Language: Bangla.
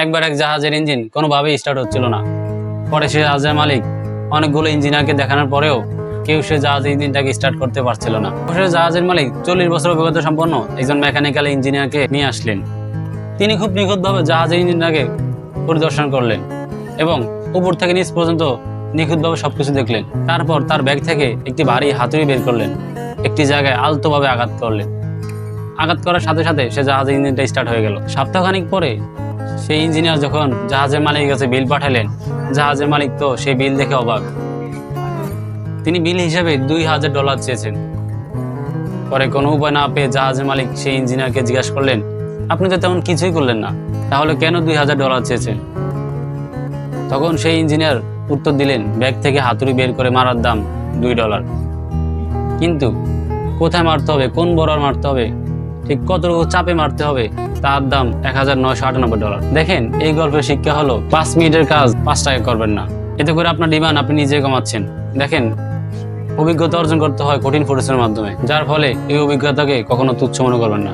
একবার এক জাহাজের ইঞ্জিন কোনোভাবেই স্টার্ট হচ্ছিল না। পরে সে জাহাজের মালিক অনেকগুলো ইঞ্জিনিয়ারকে দেখানোর পরেও কেউ সে জাহাজের ইঞ্জিনটাকে স্টার্ট করতে পারছিল না। অবশেষে জাহাজের মালিক 40 বছর অভিজ্ঞতা সম্পন্ন একজন মেকানিক্যাল ইঞ্জিনিয়ারকে নিয়ে আসলেন। তিনি খুব নিখুঁতভাবে জাহাজের ইঞ্জিনটাকে পরিদর্শন করলেন এবং উপর থেকে নিচ পর্যন্ত নিখুঁতভাবে সবকিছু দেখলেন। তারপর তার ব্যাগ থেকে একটি ভারী হাতুড়ি বের করলেন, একটি জায়গায় আলতোভাবে আঘাত করলেন। আঘাত করার সাথে সাথে সে জাহাজের ইঞ্জিনটা স্টার্ট হয়ে গেল। সপ্তাহখানিক পরে সেই ইঞ্জিনিয়ার যখন জাহাজের মালিকের কাছে বিল পাঠালেন, জাহাজের মালিক তো সেই বিল দেখে অবাক। তিনি বিল হিসেবে $2000 চেয়েছেন। পরে কোনো উপায় না পেয়ে জাহাজের মালিক সেই ইঞ্জিনিয়ারকে জিজ্ঞাসা করলেন, আপনি তো তেমন কিছুই করলেন না, তাহলে কেন $2000 চেয়েছেন? তখন সেই ইঞ্জিনিয়ার উত্তর দিলেন, ব্যাগ থেকে হাতুড়ি বের করে মারার দাম $2। কিন্তু কোথায় মারতে হবে, কোন বরাবর মারতে হবে, ঠিক কতটুকু চাপে মারতে হবে, তার দাম $1998। দেখেন, এই গল্পের শিক্ষা হলো 5 মিনিটের কাজ 5 টাকা করবেন না। এতে করে আপনার ডিমান্ড আপনি নিজে কমাচ্ছেন। দেখেন, অভিজ্ঞতা অর্জন করতে হয় কঠিন পরিশ্রমের মাধ্যমে, যার ফলে এই অভিজ্ঞতাকে কখনো তুচ্ছ মনে করবেন না।